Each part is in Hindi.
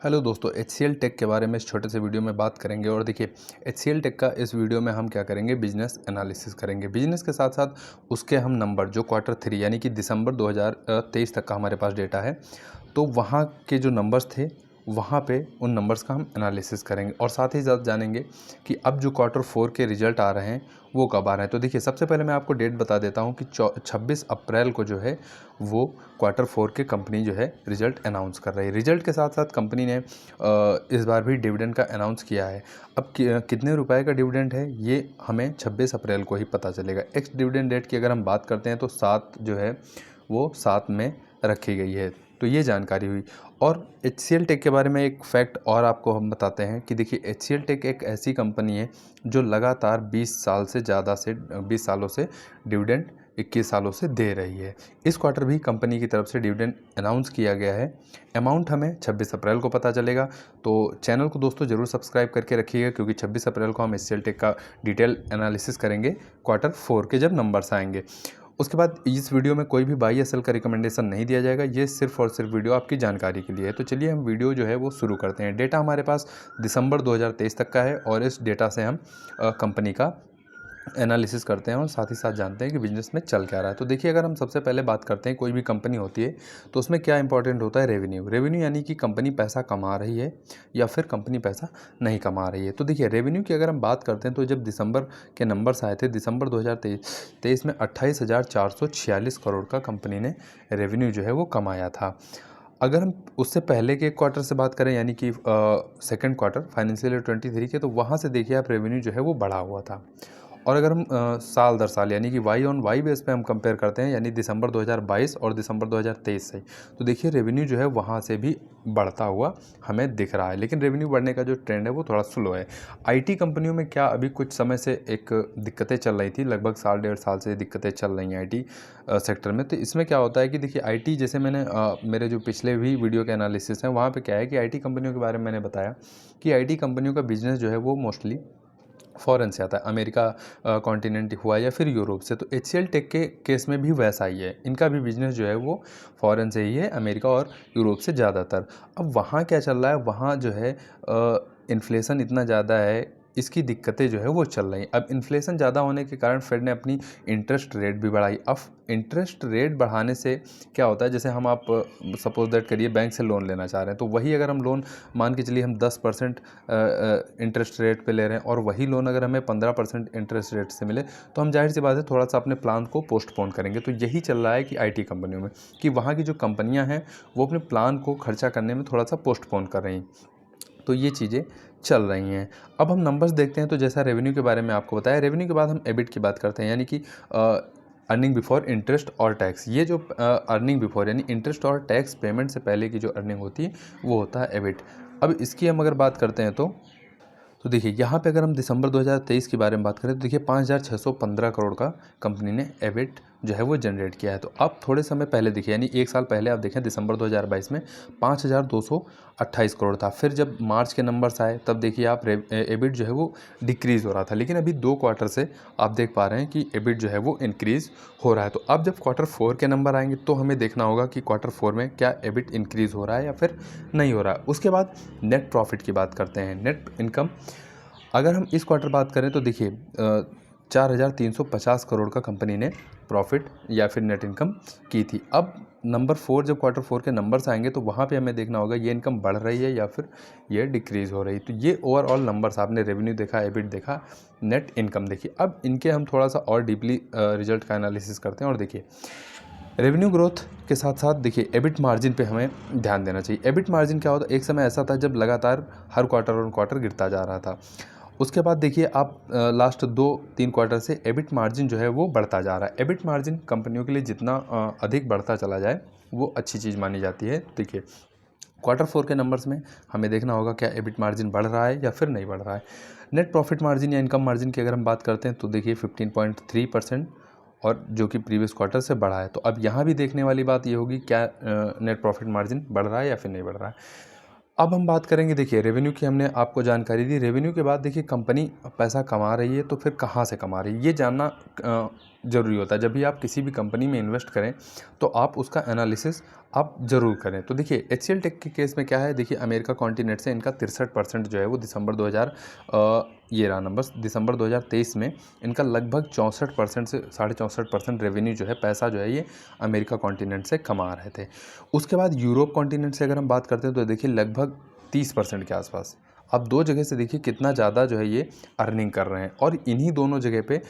हेलो दोस्तों, HCL टेक के बारे में इस छोटे से वीडियो में बात करेंगे। और देखिए, HCL टेक का इस वीडियो में हम क्या करेंगे, बिजनेस एनालिसिस करेंगे। बिजनेस के साथ साथ उसके हम नंबर जो Q3 यानी कि दिसंबर 2023 तक का हमारे पास डेटा है, तो वहाँ के जो नंबर्स थे वहाँ पे उन नंबर्स का हम एनालिसिस करेंगे और साथ ही साथ जानेंगे कि अब जो Q4 के रिजल्ट आ रहे हैं वो कब आ रहे हैं। तो देखिए, सबसे पहले मैं आपको डेट बता देता हूँ कि 26 अप्रैल को जो है वो Q4 के कंपनी जो है रिजल्ट अनाउंस कर रही है। रिजल्ट के साथ साथ कंपनी ने इस बार भी डिविडेंड का अनाउंस किया है। अब कितने रुपए का डिविडेंड है ये हमें 26 अप्रैल को ही पता चलेगा। एक्स डिविडेंड डेट की अगर हम बात करते हैं तो 7 जो है वो 7 में रखी गई है। तो ये जानकारी हुई। और HCL टेक के बारे में एक फैक्ट और आपको हम बताते हैं कि देखिए, HCL टेक एक ऐसी कंपनी है जो लगातार 20 सालों से डिविडेंड 21 सालों से दे रही है। इस क्वार्टर भी कंपनी की तरफ से डिविडेंड अनाउंस किया गया है। अमाउंट हमें 26 अप्रैल को पता चलेगा। तो चैनल को दोस्तों ज़रूर सब्सक्राइब करके रखिएगा, क्योंकि 26 अप्रैल को हम HCL टेक का डिटेल एनालिसिस करेंगे Q4 के जब नंबर्स आएंगे। उसके बाद इस वीडियो में कोई भी बाई या सेल का रिकमेंडेशन नहीं दिया जाएगा। ये सिर्फ और सिर्फ वीडियो आपकी जानकारी के लिए है। तो चलिए हम वीडियो जो है वो शुरू करते हैं। डेटा हमारे पास दिसंबर 2023 तक का है और इस डेटा से हम कंपनी का एनालिसिस करते हैं और साथ ही साथ जानते हैं कि बिजनेस में चल क्या रहा है। तो देखिए, अगर हम सबसे पहले बात करते हैं, कोई भी कंपनी होती है तो उसमें क्या इंपॉर्टेंट होता है, रेवेन्यू। रेवेन्यू यानी कि कंपनी पैसा कमा रही है या फिर कंपनी पैसा नहीं कमा रही है। तो देखिए, रेवेन्यू की अगर हम बात करते हैं तो जब दिसंबर के नंबर्स आए थे, दिसंबर 2023 में 28,446 करोड़ का कंपनी ने रेवेन्यू जो है वो कमाया था। अगर हम उससे पहले के क्वार्टर से बात करें, यानी कि सेकंड क्वार्टर फाइनेंशियल ईयर 23 के, तो वहाँ से देखिए आप रेवेन्यू जो है वो बढ़ा हुआ था। और अगर हम साल दर साल यानी कि वाई ऑन वाई बेस पे हम कंपेयर करते हैं, यानी दिसंबर 2022 और दिसंबर 2023 से, तो देखिए रेवेन्यू जो है वहाँ से भी बढ़ता हुआ हमें दिख रहा है। लेकिन रेवेन्यू बढ़ने का जो ट्रेंड है वो थोड़ा स्लो है। आईटी कंपनियों में क्या अभी कुछ समय से एक दिक्कतें चल रही थी, लगभग साल डेढ़ साल से दिक्कतें चल रही हैं आईटी सेक्टर में। तो इसमें क्या होता है कि देखिए, आईटी जैसे मैंने मेरे जो पिछले भी वीडियो के एनालिसिस हैं वहाँ पे क्या है कि आईटी कंपनियों के बारे में मैंने बताया कि आईटी कंपनियों का बिजनेस जो है वो मोस्टली फ़ॉरेन से आता है, अमेरिका कॉन्टिनेंट हुआ या फिर यूरोप से। तो HCL टेक के केस में भी वैसा ही है, इनका भी बिजनेस जो है वो फ़ॉरेन से ही है, अमेरिका और यूरोप से ज़्यादातर। अब वहाँ क्या चल रहा है, वहाँ जो है इन्फ्लेशन इतना ज़्यादा है, इसकी दिक्कतें जो है वो चल रही हैं। अब इन्फ्लेशन ज़्यादा होने के कारण फेड ने अपनी इंटरेस्ट रेट भी बढ़ाई। अब इंटरेस्ट रेट बढ़ाने से क्या होता है, जैसे हम आप सपोज दैट करिए बैंक से लोन लेना चाह रहे हैं, तो वही अगर हम लोन मान के चलिए हम 10% इंटरेस्ट रेट पे ले रहे हैं और वही लोन अगर हमें 15% इंटरेस्ट रेट से मिले, तो हम जाहिर सी बात है थोड़ा सा अपने प्लान को पोस्टपोन करेंगे। तो यही चल रहा है कि आईटी कंपनियों में, कि वहाँ की जो कंपनियाँ हैं वो अपने प्लान को खर्चा करने में थोड़ा सा पोस्टपोन कर रही हैं। तो ये चीज़ें चल रही हैं। अब हम नंबर्स देखते हैं। तो जैसा रेवेन्यू के बारे में आपको बताया, रेवेन्यू के बाद हम एबिट की बात करते हैं, यानी कि अर्निंग बिफोर इंटरेस्ट और टैक्स। ये जो अर्निंग बिफोर यानी इंटरेस्ट और टैक्स पेमेंट से पहले की जो अर्निंग होती है वो होता है एबिट। अब इसकी हम अगर बात करते हैं तो देखिए, यहाँ पे अगर हम दिसंबर 2023 के बारे में बात करें तो देखिए 5,615 करोड़ का कंपनी ने एबिट जो है वो जनरेट किया है। तो अब थोड़े समय पहले देखिए, यानी एक साल पहले आप देखें दिसंबर 2022 में 5,228 करोड़ था। फिर जब मार्च के नंबर्स आए तब देखिए आप एबिट जो है वो डिक्रीज़ हो रहा था। लेकिन अभी 2 क्वार्टर से आप देख पा रहे हैं कि एबिट जो है वो इंक्रीज़ हो रहा है। तो अब जब Q4 के नंबर आएंगे तो हमें देखना होगा कि Q4 में क्या एबिट इंक्रीज़ हो रहा है या फिर नहीं हो रहा है। उसके बाद नेट प्रॉफिट की बात करते हैं, नेट इनकम। अगर हम इस क्वार्टर बात करें तो देखिए 4,350 करोड़ का कंपनी ने प्रॉफिट या फिर नेट इनकम की थी। अब नंबर 4 जब Q4 के नंबर्स आएंगे तो वहाँ पे हमें देखना होगा ये इनकम बढ़ रही है या फिर ये डिक्रीज़ हो रही है। तो ये ओवरऑल नंबर्स, आपने रेवेन्यू देखा, एबिट देखा, नेट इनकम देखी। अब इनके हम थोड़ा सा और डीपली रिजल्ट का एनालिसिस करते हैं। और देखिए, रेवेन्यू ग्रोथ के साथ साथ देखिए एबिट मार्जिन पे हमें ध्यान देना चाहिए। एबिट मार्जिन क्या होता है, एक समय ऐसा था जब लगातार हर क्वार्टर ऑन क्वार्टर गिरता जा रहा था। उसके बाद देखिए आप लास्ट 2-3 क्वार्टर से एबिट मार्जिन जो है वो बढ़ता जा रहा है। एबिट मार्जिन कंपनियों के लिए जितना अधिक बढ़ता चला जाए वो अच्छी चीज़ मानी जाती है। देखिए, Q4 के नंबर्स में हमें देखना होगा क्या एबिट मार्जिन बढ़ रहा है या फिर नहीं बढ़ रहा है। नेट प्रॉफिट मार्जिन या इनकम मार्जिन की अगर हम बात करते हैं तो देखिए 15.3%, और जो कि प्रीवियस क्वार्टर से बढ़ा है। तो अब यहाँ भी देखने वाली बात ये होगी क्या नेट प्रॉफिट मार्जिन बढ़ रहा है या फिर नहीं बढ़ रहा है। अब हम बात करेंगे, देखिए रेवेन्यू की हमने आपको जानकारी दी। रेवेन्यू के बाद देखिए कंपनी पैसा कमा रही है तो फिर कहाँ से कमा रही है, ये जानना ज़रूरी होता है। जब भी आप किसी भी कंपनी में इन्वेस्ट करें तो आप उसका एनालिसिस आप ज़रूर करें। तो देखिए एचसीएल टेक के केस में क्या है, देखिए अमेरिका कॉन्टिनेंट से इनका 63% जो है वो ये रहा नंबर, दिसंबर 2023 में इनका लगभग 64% से 64.5% रेवेन्यू जो है, पैसा जो है, ये अमेरिका कॉन्टिनेंट से कमा रहे थे। उसके बाद यूरोप कॉन्टिनेंट से अगर हम बात करते हैं तो देखिए लगभग 30% के आसपास। अब दो जगह से देखिए कितना ज़्यादा जो है ये अर्निंग कर रहे हैं, और इन्हीं दोनों जगह पे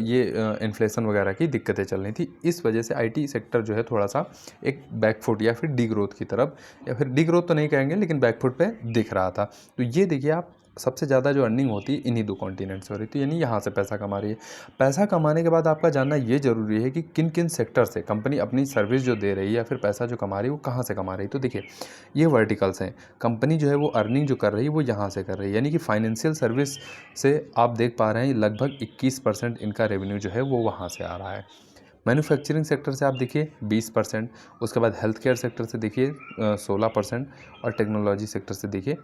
ये इन्फ्लेशन वगैरह की दिक्कतें चल रही थी। इस वजह से आईटी सेक्टर जो है थोड़ा सा एक बैकफुट या फिर डी ग्रोथ की तरफ, या फिर डी ग्रोथ तो नहीं कहेंगे लेकिन बैकफुट पे दिख रहा था। तो ये देखिए आप, सबसे ज़्यादा जो अर्निंग होती है इन्हीं दो कॉन्टिनेंट से हो रही थी, यानी यहाँ से पैसा कमा रही है। पैसा कमाने के बाद आपका जानना ये ज़रूरी है कि किन किन सेक्टर से कंपनी अपनी सर्विस जो दे रही है या फिर पैसा जो कमा रही है वो कहाँ से कमा रही है। तो देखिए ये वर्टिकल्स हैं, कंपनी जो है वो अर्निंग जो कर रही है वो यहाँ से कर रही है, यानी कि फाइनेंशियल सर्विस से आप देख पा रहे हैं लगभग 21% इनका रेवेन्यू जो है वो वहाँ से आ रहा है। मैन्युफैक्चरिंग सेक्टर से आप देखिए 20%, उसके बाद हेल्थ केयर सेक्टर से देखिए 16%, और टेक्नोलॉजी सेक्टर से देखिए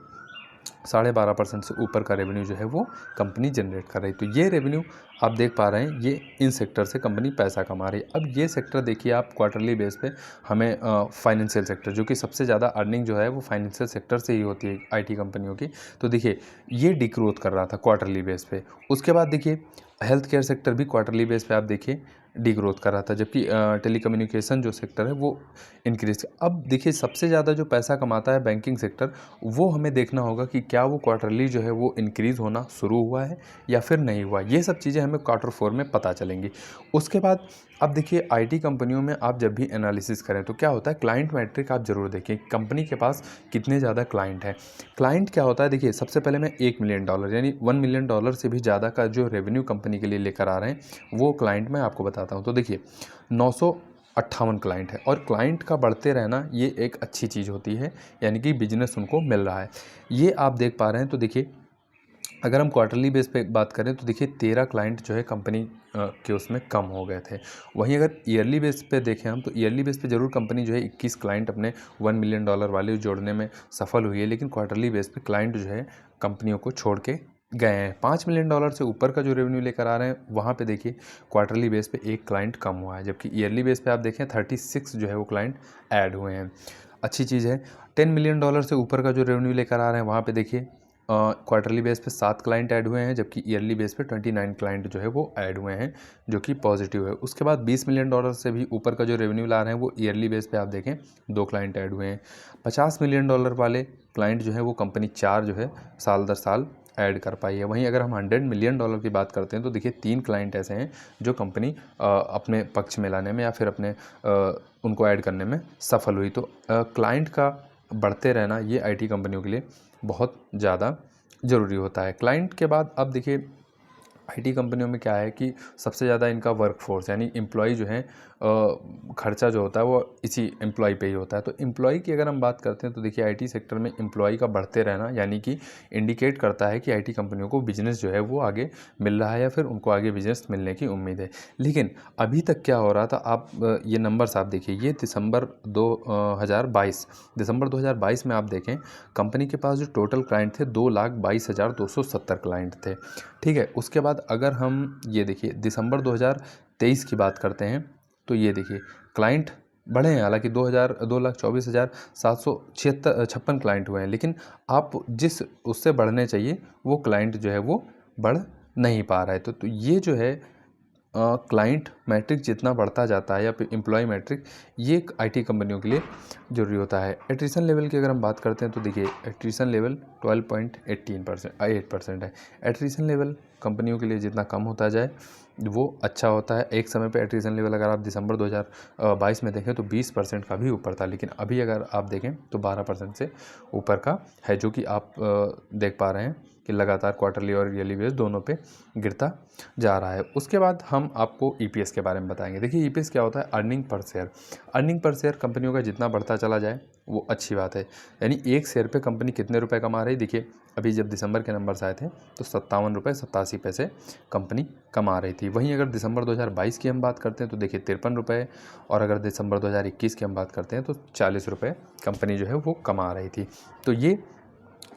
12.5% से ऊपर का रेवेन्यू जो है वो कंपनी जनरेट कर रही है। तो ये रेवेन्यू आप देख पा रहे हैं, ये इन सेक्टर से कंपनी पैसा कमा रही है। अब ये सेक्टर देखिए आप क्वार्टरली बेस पे हमें फाइनेंशियल सेक्टर, जो कि सबसे ज़्यादा अर्निंग जो है वो फाइनेंशियल सेक्टर से ही होती है आईटी कंपनियों की। तो देखिए ये डिग्रोथ कर रहा था क्वार्टरली बेस पे। उसके बाद देखिए हेल्थ केयर सेक्टर भी क्वार्टरली बेस पे आप देखिए डिग्रोथ कर रहा था, जबकि टेलीकम्युनिकेशन जो सेक्टर है वो इंक्रीज। अब देखिए सबसे ज़्यादा जो पैसा कमाता है बैंकिंग सेक्टर, वो हमें देखना होगा कि क्या वो क्वार्टरली जो है वो इंक्रीज़ होना शुरू हुआ है या फिर नहीं हुआ। ये सब चीज़ें हमें क्वार्टर 4 में पता चलेंगी। उसके बाद अब देखिए आईटी कंपनियों में आप जब भी एनालिसिस करें तो क्या होता है, क्लाइंट मैट्रिक आप ज़रूर देखें, कंपनी के पास कितने ज़्यादा क्लाइंट हैं। क्लाइंट क्या होता है, देखिए सबसे पहले मैं $1 मिलियन यानी $1 मिलियन से भी ज़्यादा का जो रेवेन्यू कंपनी के लिए लेकर आ रहे हैं वो क्लाइंट मैं आपको बताता हूँ। तो देखिए 958 क्लाइंट है, और क्लाइंट का बढ़ते रहना ये एक अच्छी चीज़ होती है, यानी कि बिजनेस उनको मिल रहा है, ये आप देख पा रहे हैं। तो देखिए अगर हम क्वार्टरली बेस पे बात करें तो देखिए 13 क्लाइंट जो है कंपनी के उसमें कम हो गए थे। वहीं अगर ईयरली बेस पे देखें हम, तो ईयरली बेस पे ज़रूर कंपनी जो है 21 क्लाइंट अपने $1 मिलियन वाले जोड़ने में सफल हुई है, लेकिन क्वार्टरली बेस पे क्लाइंट जो है कंपनियों को छोड़ के गए हैं। $5 मिलियन से ऊपर का जो रेवेन्यू लेकर आ रहे हैं वहाँ पे देखिए क्वार्टरली बेस पे एक क्लाइंट कम हुआ है, जबकि ईयरली बेस पे आप देखें 36 जो है वो क्लाइंट ऐड हुए हैं। अच्छी चीज़ है। $10 मिलियन से ऊपर का जो रेवेन्यू लेकर आ रहे हैं वहाँ पे देखिए क्वार्टरली बेस पे 7 क्लाइंट ऐड हुए हैं, जबकि ईयरली बेस पे 29 क्लाइंट जो है वो ऐड हुए हैं, जो कि पॉजिटिव है। उसके बाद $20 मिलियन से भी ऊपर का जो रेवेन्यू ला रहे हैं वो ईयरली बेस पे आप देखें 2 क्लाइंट ऐड हुए हैं। $50 मिलियन वाले क्लाइंट जो है वो कंपनी 4 जो है साल दर साल ऐड कर पाई है। वहीं अगर हम $100 मिलियन की बात करते हैं तो देखिए 3 क्लाइंट ऐसे हैं जो कंपनी अपने पक्ष में लाने में या फिर अपने उनको ऐड करने में सफल हुई। तो क्लाइंट का बढ़ते रहना ये आईटी कंपनियों के लिए बहुत ज़्यादा ज़रूरी होता है। क्लाइंट के बाद अब देखिए आईटी कंपनियों में क्या है कि सबसे ज़्यादा इनका वर्कफोर्स यानी एम्प्लॉय जो हैं, खर्चा जो होता है वो इसी एम्प्लॉय पे ही होता है। तो एम्प्लॉय की अगर हम बात करते हैं तो देखिए आईटी सेक्टर में एम्प्लॉय का बढ़ते रहना यानी कि इंडिकेट करता है कि आईटी कंपनियों को बिजनेस जो है वो आगे मिल रहा है या फिर उनको आगे बिजनेस मिलने की उम्मीद है। लेकिन अभी तक क्या हो रहा था, आप ये नंबर्स आप देखिए, ये दिसंबर 2022 में आप देखें कंपनी के पास जो टोटल क्लाइंट थे 2,22,270 क्लाइंट थे। ठीक है। उसके बाद अगर हम ये देखिए दिसंबर 2023 की बात करते हैं तो ये देखिए क्लाइंट बढ़े हैं, हालांकि 2,24,756 क्लाइंट हुए हैं, लेकिन आप जिस उससे बढ़ने चाहिए वो क्लाइंट जो है वो बढ़ नहीं पा रहा है। तो ये जो है क्लाइंट मैट्रिक जितना बढ़ता जाता है या फिर एम्प्लॉय मैट्रिक, ये आईटी कंपनियों के लिए ज़रूरी होता है। एट्रिशन लेवल की अगर हम बात करते हैं तो देखिए एट्रिशन लेवल 12.8% है। एट्रिशन लेवल कंपनियों के लिए जितना कम होता जाए वो अच्छा होता है। एक समय पे एट्रिशन लेवल अगर आप दिसंबर 2022 में देखें तो 20% का भी ऊपर था, लेकिन अभी अगर आप देखें तो 12% से ऊपर का है, जो कि आप देख पा रहे हैं कि लगातार क्वार्टरली और ईयरली बेस दोनों पे गिरता जा रहा है। उसके बाद हम आपको ईपीएस के बारे में बताएंगे। देखिए ईपीएस क्या होता है, earning per share. Earning per share कंपनियों का जितना बढ़ता चला जाए वो अच्छी बात है, यानी एक शेयर पे कंपनी कितने रुपए कमा रही। देखिए अभी जब दिसंबर के नंबर्स आए थे तो ₹57.87 कंपनी कमा रही थी। वहीं अगर दिसंबर 2022 की हम बात करते हैं तो देखिए ₹53, और अगर दिसंबर 2021 की हम बात करते हैं तो ₹40 कंपनी जो है वो कमा रही थी। तो ये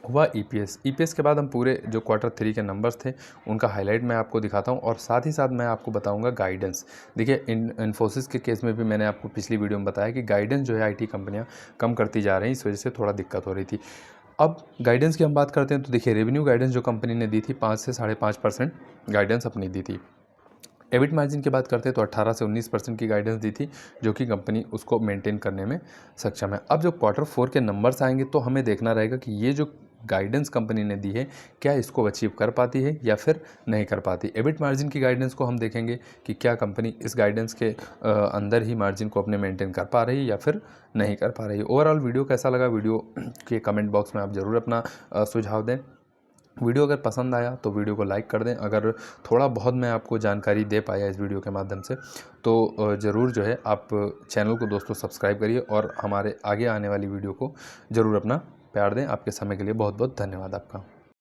हुआ ईपीएस। ईपीएस के बाद हम पूरे जो क्वार्टर 3 के नंबर्स थे उनका हाईलाइट मैं आपको दिखाता हूं और साथ ही साथ मैं आपको बताऊंगा गाइडेंस। देखिए इन्फोसिस के केस में भी मैंने आपको पिछली वीडियो में बताया कि गाइडेंस जो है आईटी कंपनियां कम करती जा रही, इस वजह से थोड़ा दिक्कत हो रही थी। अब गाइडेंस की हम बात करते हैं तो देखिए रेवेन्यू गाइडेंस जो कंपनी ने दी थी 5 से 5.5% गाइडेंस अपनी दी थी। एबिट मार्जिन की बात करते हैं तो 18 से 19% की गाइडेंस दी थी, जो कि कंपनी उसको मेंटेन करने में सक्षम है। अब जो क्वार्टर 4 के नंबर्स आएंगे तो हमें देखना रहेगा कि ये जो गाइडेंस कंपनी ने दी है क्या इसको अचीव कर पाती है या फिर नहीं कर पाती। एबिट मार्जिन की गाइडेंस को हम देखेंगे कि क्या कंपनी इस गाइडेंस के अंदर ही मार्जिन को अपने मेंटेन कर पा रही है या फिर नहीं कर पा रही है। ओवरऑल वीडियो कैसा लगा, वीडियो के कमेंट बॉक्स में आप ज़रूर अपना सुझाव दें। वीडियो अगर पसंद आया तो वीडियो को लाइक कर दें। अगर थोड़ा बहुत मैं आपको जानकारी दे पाया इस वीडियो के माध्यम से तो ज़रूर जो है आप चैनल को दोस्तों सब्सक्राइब करिए और हमारे आगे आने वाली वीडियो को ज़रूर अपना प्यार दें। आपके समय के लिए बहुत बहुत धन्यवाद आपका।